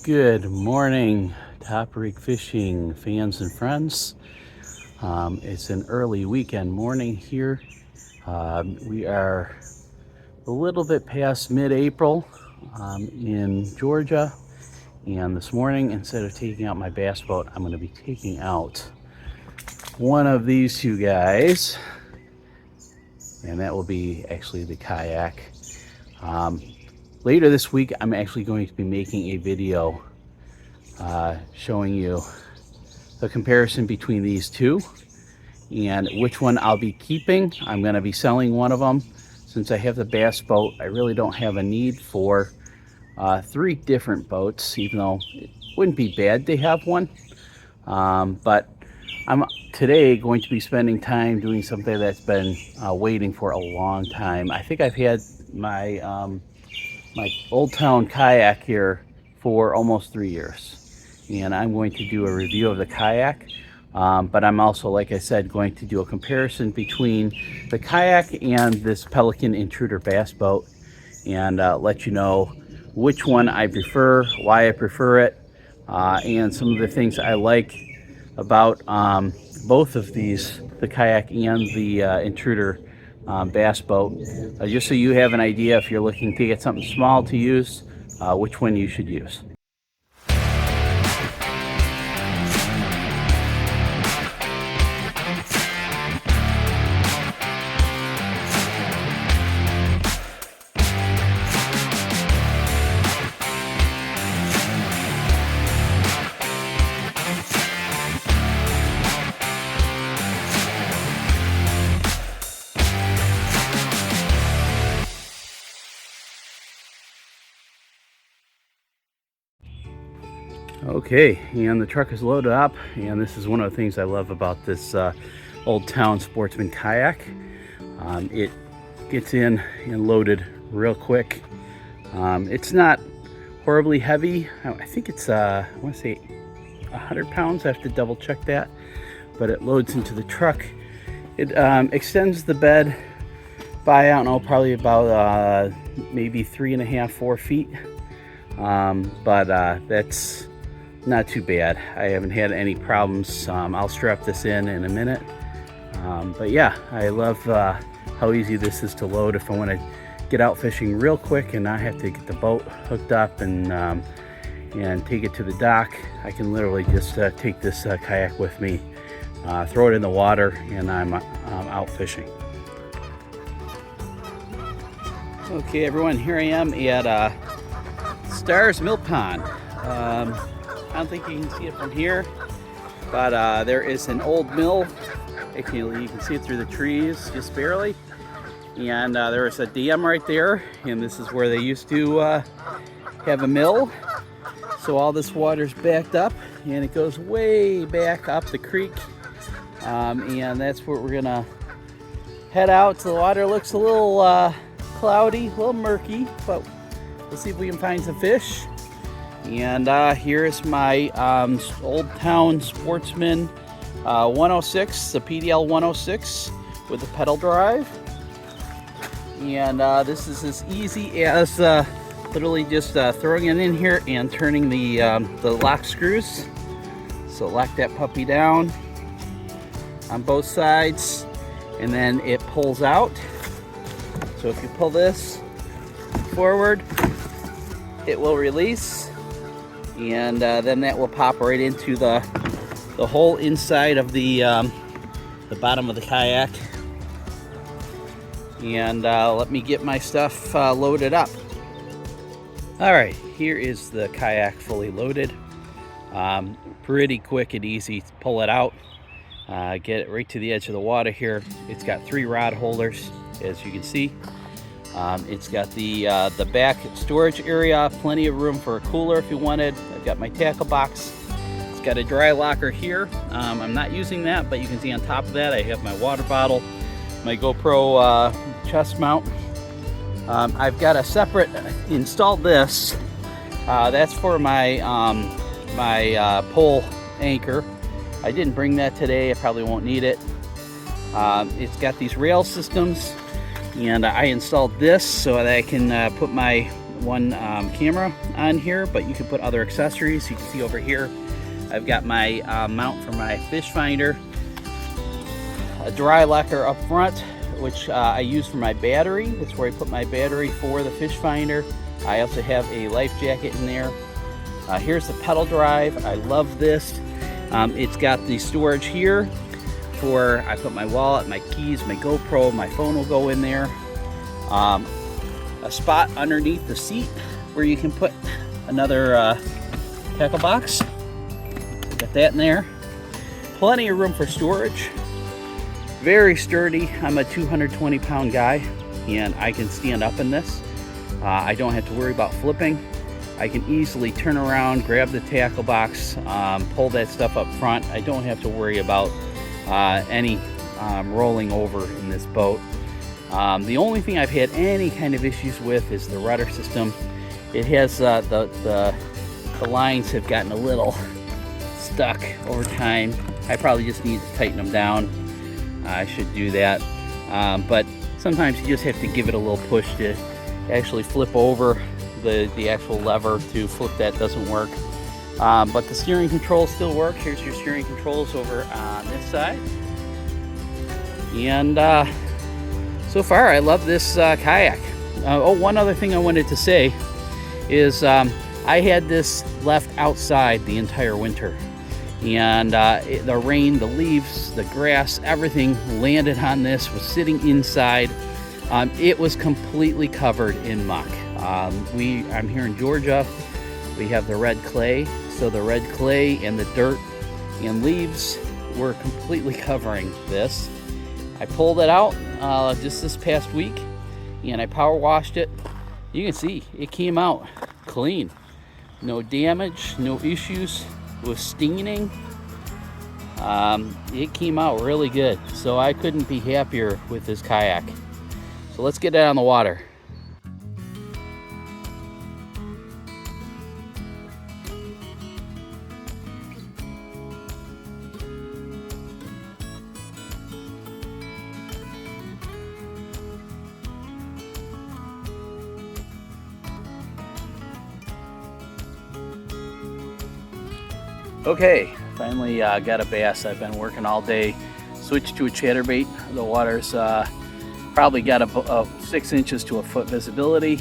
Good morning, Top Rig Fishing fans and friends. It's an early weekend morning here. We are a little bit past mid-April in Georgia, and this morning, instead of taking out my bass boat, I'm going to be taking out one of these two guys, and that will be actually the Kayak. Later this week, I'm actually going to be making a video showing you the comparison between these two and which one I'll be keeping. I'm going to be selling one of them. Since I have the bass boat, I really don't have a need for three different boats, even though it wouldn't be bad to have one. But I'm today going to be spending time doing something that's been waiting for a long time. I think I've had my my Old Town kayak here for almost 3 years, and I'm going to do a review of the Kayak, but I'm also, like I said, going to do a comparison between the Kayak and this Pelican Intruder bass boat, and let you know which one I prefer, why I prefer it, and some of the things I like about both of these, the Kayak and the Intruder bass boat, just so you have an idea if you're looking to get something small to use, which one you should use. Okay, and the truck is loaded up, and this is one of the things I love about this old Town Sportsman kayak. It gets in and loaded real quick. It's not horribly heavy. I think it's I want to say 100 pounds. I have to double check that, but it loads into the truck. It extends the bed by, I don't know, probably about maybe 3.5, 4 feet, but that's not too bad. I haven't had any problems. I'll strap this in a minute, but yeah, I love how easy this is to load. If I want to get out fishing real quick and not have to get the boat hooked up and take it to the dock, I can literally just take this kayak with me, throw it in the water, and I'm out fishing. Okay, everyone, here I am at Stars Mill Pond. I don't think you can see it from here, but there is an old mill. Actually, you can see it through the trees just barely, and there is a dam right there, and this is where they used to have a mill. So all this water's backed up, and it goes way back up the creek, and that's where we're gonna head out. So the water looks a little cloudy, a little murky, but we'll see if we can find some fish. And here is my Old Town Sportsman 106, the PDL 106 with the pedal drive. And this is as easy as literally just throwing it in here and turning the lock screws. So lock that puppy down on both sides, and then it pulls out. So if you pull this forward, it will release, and then that will pop right into the hole inside of the bottom of the kayak. And let me get my stuff loaded up. All right, here is the kayak fully loaded. Pretty quick and easy to pull it out. Get it right to the edge of the water here. It's got 3 rod holders, as you can see. It's got the back storage area, plenty of room for a cooler if you wanted. I've got my tackle box. It's got a dry locker here. I'm not using that, but you can see on top of that I have my water bottle, my GoPro chest mount. I've got a separate, installed this. That's for my my pole anchor. I didn't bring that today. I probably won't need it. It's got these rail systems, and I installed this so that I can put my camera on here, but you can put other accessories. You can see over here I've got my mount for my fish finder, a dry locker up front, which I use for my battery. That's where I put my battery for the fish finder. I also have a life jacket in there. Here's the pedal drive. I love this. It's got the storage here for, I put my wallet, my keys, my GoPro, my phone will go in there. A spot underneath the seat where you can put another tackle box. Got that in there. Plenty of room for storage. Very sturdy. I'm a 220-pound guy, and I can stand up in this. I don't have to worry about flipping. I can easily turn around, grab the tackle box, pull that stuff up front. I don't have to worry about any rolling over in this boat. The only thing I've had any kind of issues with is the rudder system. It has the lines have gotten a little stuck over time. I probably just need to tighten them down. I should do that, but sometimes you just have to give it a little push to actually flip over the actual lever to flip. That doesn't work, but the steering control still works. Here's your steering controls over on this side, and so far I love this kayak. One other thing I wanted to say is I had this left outside the entire winter, and the rain, the leaves, the grass, everything landed on this, was sitting inside. It was completely covered in muck. I'm here in Georgia. We have the red clay, so the red clay and the dirt and leaves were completely covering this. I pulled it out just this past week, and I power washed it. You can see it came out clean. No damage, no issues with staining. It came out really good, so I couldn't be happier with this kayak. So let's get it on the water. Okay, finally got a bass. I've been working all day. Switched to a chatterbait. The water's probably got a 6 inches to a foot visibility,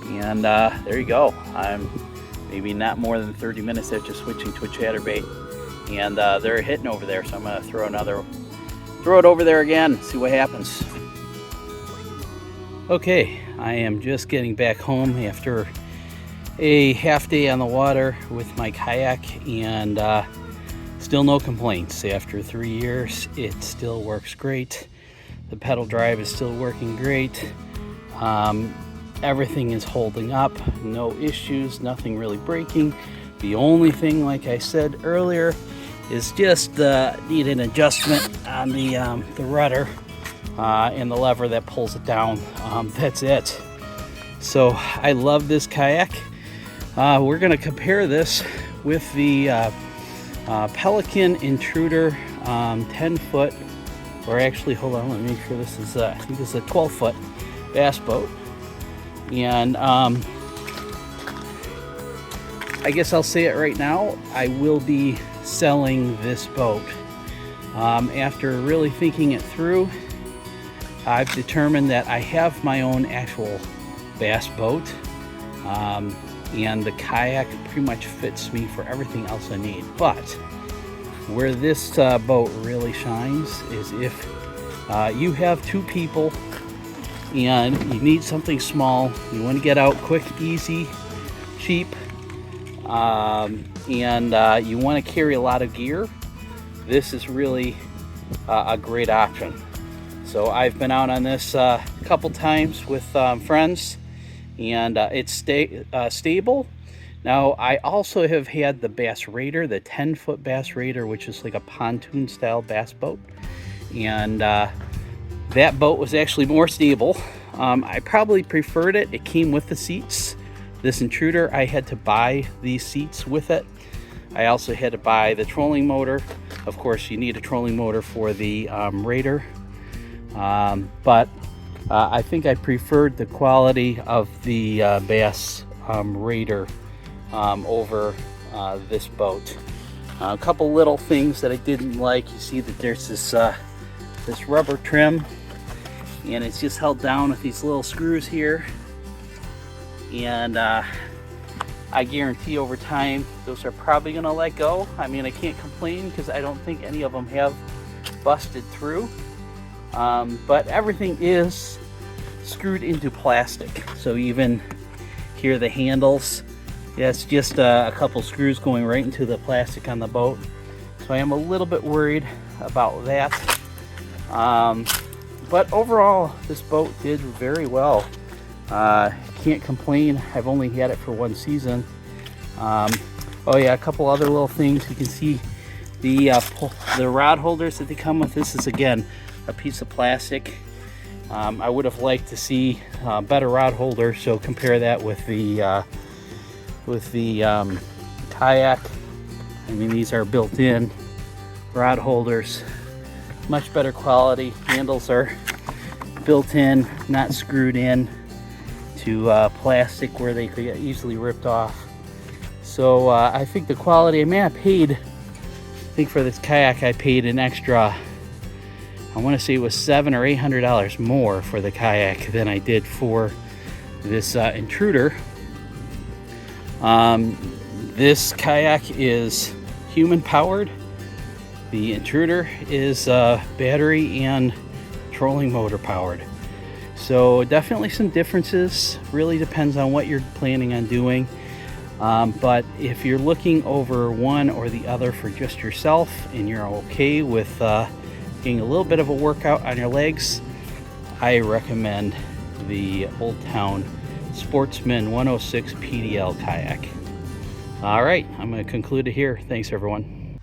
and there you go. I'm maybe not more than 30 minutes after switching to a chatterbait, and they're hitting over there. So I'm gonna throw it over there again, see what happens. Okay, I am just getting back home after a half day on the water with my kayak, and still no complaints. After 3 years, it still works great. The pedal drive is still working great. Everything is holding up, no issues, nothing really breaking. The only thing, like I said earlier, is just need an adjustment on the rudder and the lever that pulls it down. That's it. So I love this kayak. We're going to compare this with the Pelican Intruder 10-foot, or actually, hold on, let me make sure this is, I think this is a 12-foot bass boat. And I guess I'll say it right now, I will be selling this boat. After really thinking it through, I've determined that I have my own actual bass boat. And the kayak pretty much fits me for everything else I need. But where this boat really shines is if you have two people and you need something small, you want to get out quick, easy, cheap, and you want to carry a lot of gear, this is really a great option. So I've been out on this a couple times with friends, and it's stable. Now I also have had the Bass Raider, the 10-foot Bass Raider, which is like a pontoon style bass boat, and that boat was actually more stable. I probably preferred it. It came with the seats. This Intruder, I had to buy these seats with it. I also had to buy the trolling motor. Of course, you need a trolling motor for the Raider, but I think I preferred the quality of the Bass Raider over this boat. A couple little things that I didn't like. You see that there's this rubber trim, and it's just held down with these little screws here. And I guarantee over time those are probably gonna let go. I mean, I can't complain because I don't think any of them have busted through. But everything is screwed into plastic. So even here, the handles, yeah, it's just a couple screws going right into the plastic on the boat. So I am a little bit worried about that. But overall, this boat did very well. Can't complain. I've only had it for one season. Oh yeah, a couple other little things. You can see the rod holders that they come with. This is again a piece of plastic. I would have liked to see better rod holder. So compare that with the Kayak. I mean, these are built-in rod holders, much better quality. Handles are built in, not screwed in to plastic where they could get easily ripped off. So I think the quality, I mean, I think for this Kayak I paid an extra, I want to say it was $700 or $800 more for the Kayak than I did for this Intruder. This Kayak is human powered. The Intruder is battery and trolling motor powered. So definitely some differences. Really depends on what you're planning on doing. But if you're looking over one or the other for just yourself and you're okay with getting a little bit of a workout on your legs, I recommend the Old Town Sportsman 106 PDL Kayak. All right, I'm going to conclude it here. Thanks, everyone.